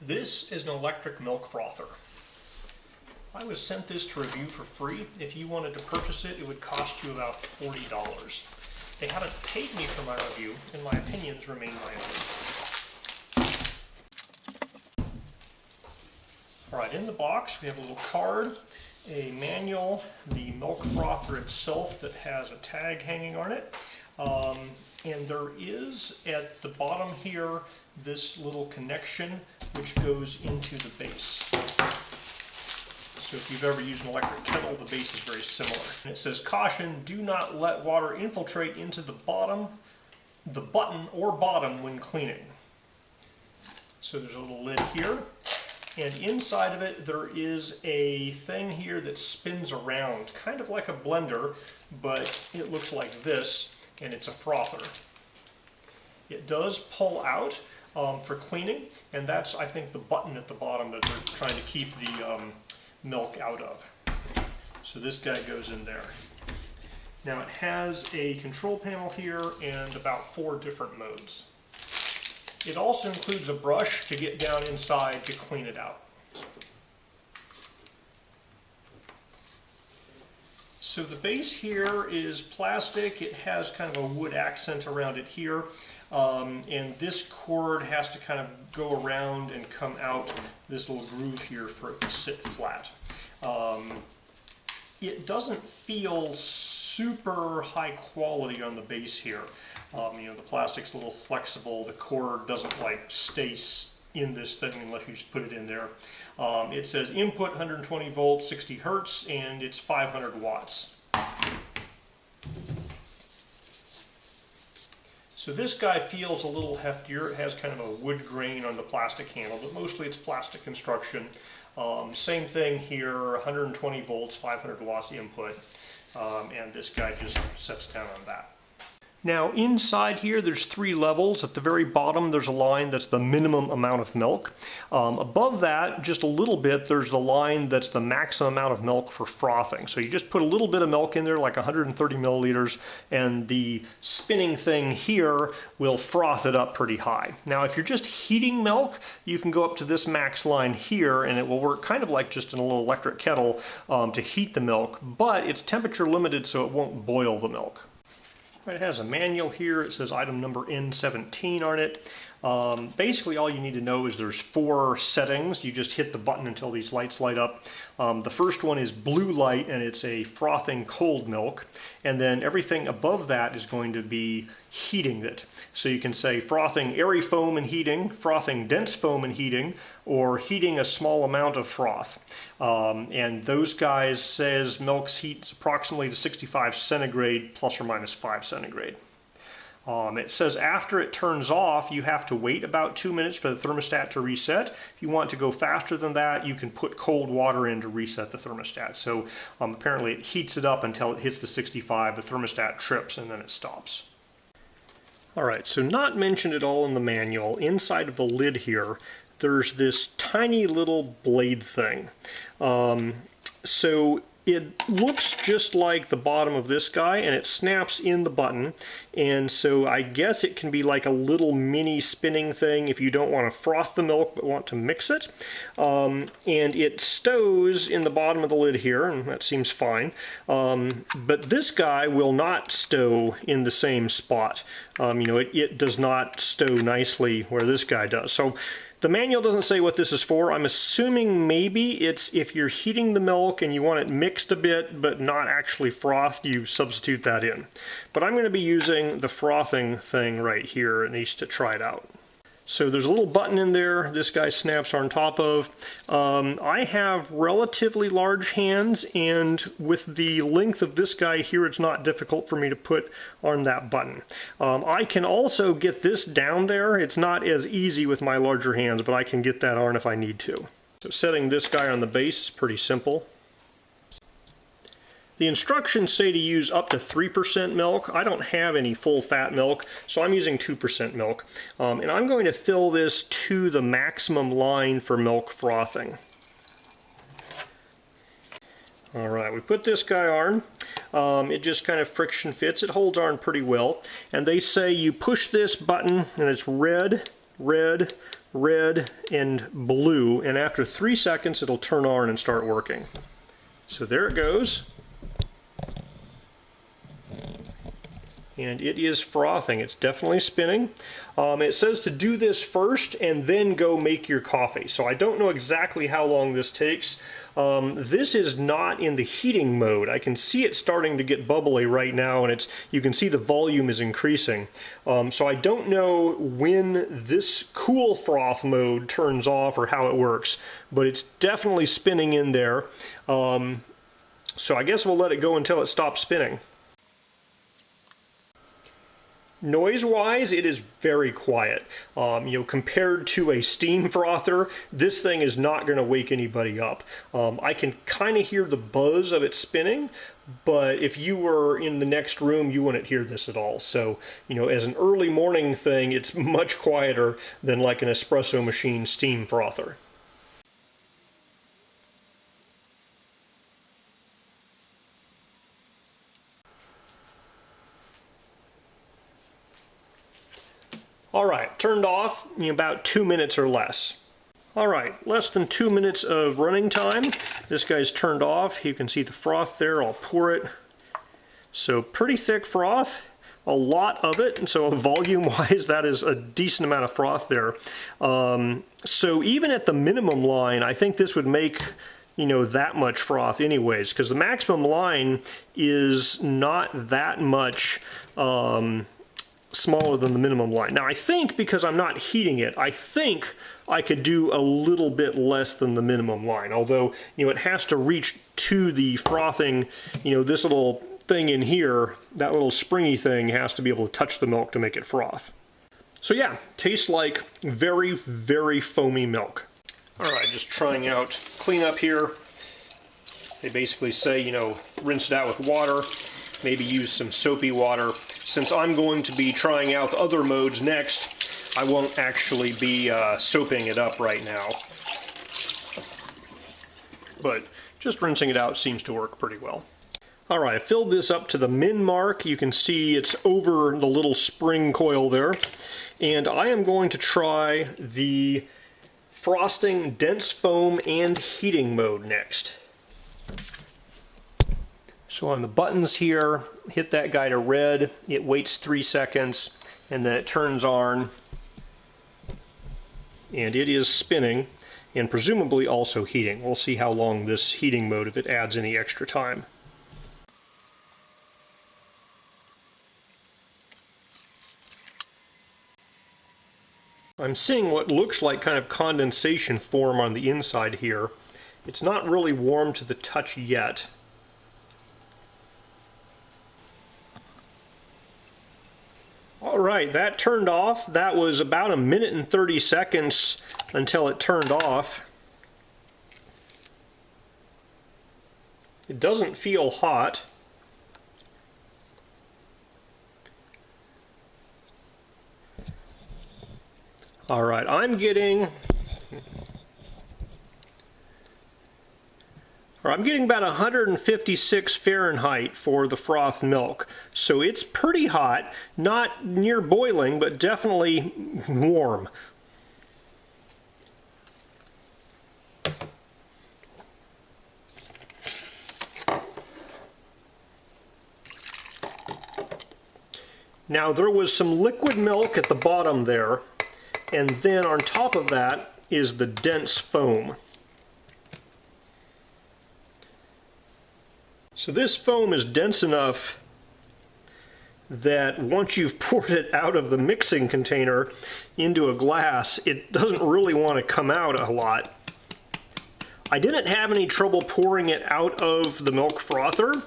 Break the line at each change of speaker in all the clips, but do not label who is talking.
This is an electric milk frother. I was sent this to review for free. If you wanted to purchase it, it would cost you about $40. They haven't paid me for my review, and my opinions remain my own. Alright, in the box we have a little card, a manual, the milk frother itself that has a tag hanging on it, and there is at the bottom here this little connection which goes into the base. So if you've ever used an electric kettle, the base is very similar. And it says, caution, do not let water infiltrate into the bottom, the button or bottom when cleaning. So there's a little lid here, and inside of it there is a thing here that spins around, kind of like a blender, but it looks like this, and it's a frother. It does pull out for cleaning, and that's, I think, the button at the bottom that they're trying to keep the milk out of. So this guy goes in there. Now it has a control panel here and about 4 different modes. It also includes a brush to get down inside to clean it out. So the base here is plastic. It has kind of a wood accent around it here. And this cord has to kind of go around and come out this little groove here for it to sit flat. It doesn't feel super high quality on the base here. You know, the plastic's a little flexible. The cord doesn't like stay in this thing unless you just put it in there. It says input 120 volts, 60 hertz, and it's 500 watts. So this guy feels a little heftier. It has kind of a wood grain on the plastic handle, but mostly it's plastic construction. Same thing here, 120 volts, 500 watts input, and this guy just sets down on that. Now inside here there's 3 levels. At the very bottom there's a line that's the minimum amount of milk. Above that, just a little bit, there's the line that's the maximum amount of milk for frothing. So you just put a little bit of milk in there, like 130 milliliters, and the spinning thing here will froth it up pretty high. Now if you're just heating milk, you can go up to this max line here, and it will work kind of like just in a little electric kettle to heat the milk, but it's temperature limited so it won't boil the milk. It has a manual here. It says item number N17 on it. Basically all you need to know is there's 4 settings. You just hit the button until these lights light up. The first one is blue light, and it's a frothing cold milk. And then everything above that is going to be heating it. So you can say frothing airy foam and heating, frothing dense foam and heating, or heating a small amount of froth. And those guys says milk heats approximately to 65 centigrade plus or minus 5 centigrade. It says after it turns off, you have to wait about 2 minutes for the thermostat to reset. If you want to go faster than that, you can put cold water in to reset the thermostat. So apparently it heats it up until it hits the 65, the thermostat trips, and then it stops. Alright, so not mentioned at all in the manual, inside of the lid here, there's this tiny little blade thing. So it looks just like the bottom of this guy, and it snaps in the button, and so I guess it can be like a little mini spinning thing if you don't want to froth the milk but want to mix it. And it stows in the bottom of the lid here, and that seems fine. But this guy will not stow in the same spot. You know, it does not stow nicely where this guy does. So the manual doesn't say what this is for. I'm assuming maybe it's if you're heating the milk and you want it mixed a bit but not actually frothed, you substitute that in. But I'm going to be using the frothing thing right here, at least to try it out. So there's a little button in there this guy snaps on top of. I have relatively large hands, and with the length of this guy here, it's not difficult for me to put on that button. I can also get this down there. It's not as easy with my larger hands, but I can get that on if I need to. So setting this guy on the base is pretty simple. The instructions say to use up to 3% milk. I don't have any full fat milk, so I'm using 2% milk. And I'm going to fill this to the maximum line for milk frothing. Alright, we put this guy on. It just kind of friction fits. It holds on pretty well. And they say you push this button, and it's red, red, red, and blue, and after 3 seconds it'll turn on and start working. So there it goes. And it is frothing. It's definitely spinning. It says to do this first and then go make your coffee. So I don't know exactly how long this takes. This is not in the heating mode. I can see it starting to get bubbly right now, and you can see the volume is increasing. So I don't know when this cool froth mode turns off or how it works, but it's definitely spinning in there. So I guess we'll let it go until it stops spinning. Noise-wise, it is very quiet. Compared to a steam frother, this thing is not going to wake anybody up. I can kind of hear the buzz of it spinning, but if you were in the next room, you wouldn't hear this at all. So, as an early morning thing, it's much quieter than like an espresso machine steam frother. Alright, turned off in about 2 minutes or less. Alright, less than 2 minutes of running time. This guy's turned off. You can see the froth there. I'll pour it. So pretty thick froth, a lot of it, and so volume-wise that is a decent amount of froth there. So even at the minimum line, I think this would make that much froth anyways, because the maximum line is not that much smaller than the minimum line. Now I think because I'm not heating it, I think I could do a little bit less than the minimum line, although it has to reach to the frothing, this little thing in here, that little springy thing has to be able to touch the milk to make it froth. So yeah, tastes like very, very foamy milk. Alright, just trying out cleanup here. They basically say, rinse it out with water, maybe use some soapy water. Since I'm going to be trying out the other modes next, I won't actually be soaping it up right now. But just rinsing it out seems to work pretty well. Alright, I filled this up to the min mark. You can see it's over the little spring coil there. And I am going to try the frosting, dense foam, and heating mode next. So on the buttons here, hit that guy to red, it waits 3 seconds, and then it turns on, and it is spinning, and presumably also heating. We'll see how long this heating mode, if it adds any extra time. I'm seeing what looks like kind of condensation form on the inside here. It's not really warm to the touch yet. Alright, that turned off. That was about 1 minute and 30 seconds until it turned off. It doesn't feel hot. Alright, I'm getting about 156 Fahrenheit for the froth milk, so it's pretty hot, not near boiling, but definitely warm. Now there was some liquid milk at the bottom there, and then on top of that is the dense foam. So this foam is dense enough that once you've poured it out of the mixing container into a glass, it doesn't really want to come out a lot. I didn't have any trouble pouring it out of the milk frother,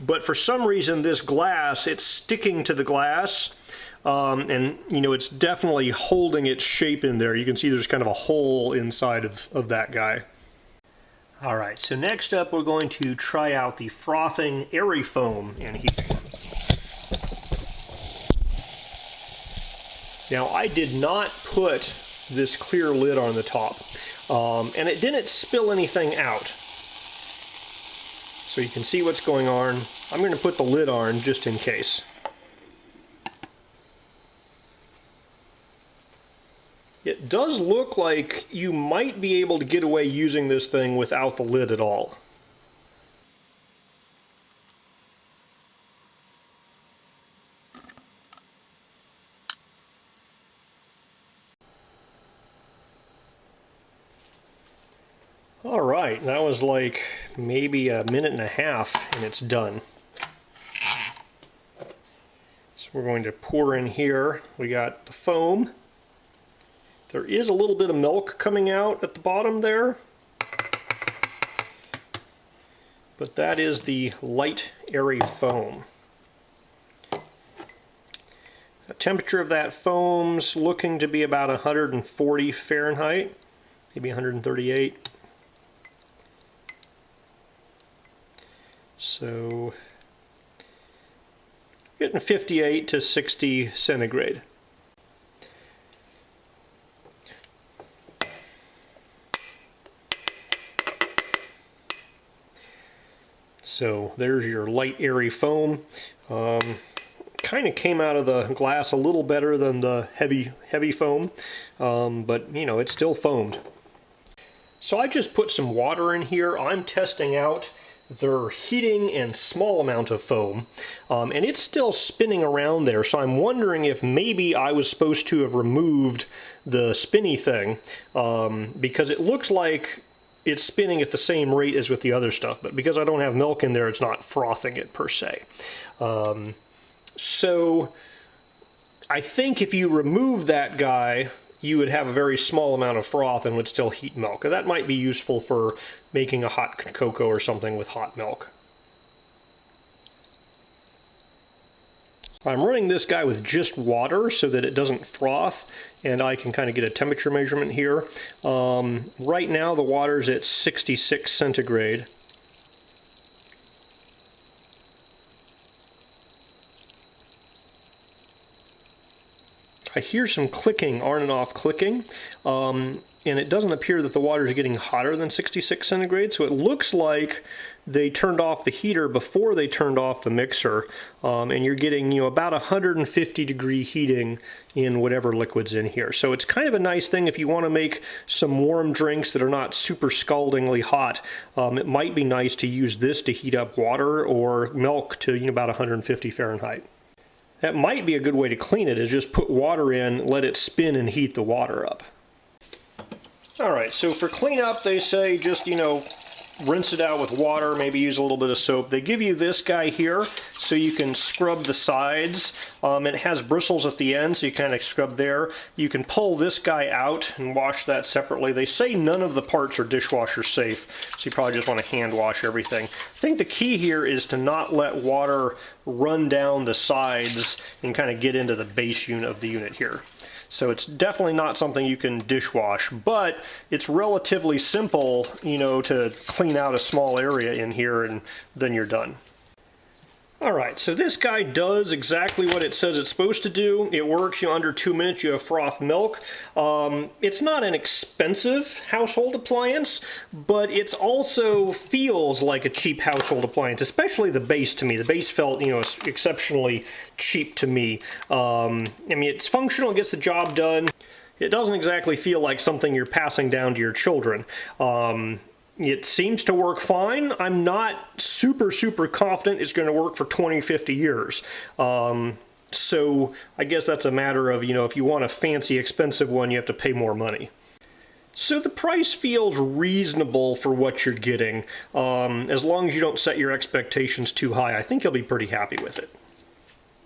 but for some reason this glass, it's sticking to the glass, and it's definitely holding its shape in there. You can see there's kind of a hole inside of that guy. Alright, so next up we're going to try out the frothing airy foam and heating. Now I did not put this clear lid on the top, and it didn't spill anything out. So you can see what's going on. I'm going to put the lid on just in case. does look like you might be able to get away using this thing without the lid at all. All right, that was like maybe a minute and a half and it's done. So we're going to pour in here. We got the foam. There is a little bit of milk coming out at the bottom there, but that is the light, airy foam. The temperature of that foam's looking to be about 140 Fahrenheit, maybe 138. So, getting 58 to 60 centigrade. So there's your light, airy foam. Kind of came out of the glass a little better than the heavy foam, but you know, it's still foamed. So I just put some water in here. I'm testing out their heating and small amount of foam, and it's still spinning around there. So I'm wondering if maybe I was supposed to have removed the spinny thing, because it looks like it's spinning at the same rate as with the other stuff, but because I don't have milk in there, it's not frothing it per se. So I think if you remove that guy, you would have a very small amount of froth and would still heat milk. That might be useful for making a hot cocoa or something with hot milk. I'm running this guy with just water so that it doesn't froth, and I can kind of get a temperature measurement here. Right now the water's at 66 centigrade. I hear some clicking, on and off clicking, and it doesn't appear that the water is getting hotter than 66 centigrade, so it looks like they turned off the heater before they turned off the mixer, and you're getting, you know, about 150 degree heating in whatever liquid's in here. So it's kind of a nice thing if you want to make some warm drinks that are not super scaldingly hot. It might be nice to use this to heat up water or milk to, you know, about 150 Fahrenheit. That might be a good way to clean it, is just put water in, let it spin and heat the water up. Alright, so for cleanup they say just, you know, rinse it out with water, maybe use a little bit of soap. They give you this guy here so you can scrub the sides. It has bristles at the end, so you kind of scrub there. You can pull this guy out and wash that separately. They say none of the parts are dishwasher safe, so you probably just want to hand wash everything. I think the key here is to not let water run down the sides and kind of get into the base unit of the unit here. So it's definitely not something you can dishwash, but it's relatively simple, you know, to clean out a small area in here and then you're done. Alright, so this guy does exactly what it says it's supposed to do. It works, you know, under 2 minutes you have froth milk. It's not an expensive household appliance, but it also feels like a cheap household appliance, especially the base to me. The base felt, you know, exceptionally cheap to me. I mean, it's functional, it gets the job done. It doesn't exactly feel like something you're passing down to your children. It seems to work fine. I'm not super confident it's going to work for 20, 50 years. So I guess that's a matter of, you know, if you want a fancy, expensive one, you have to pay more money. So the price feels reasonable for what you're getting. As long as you don't set your expectations too high, I think you'll be pretty happy with it.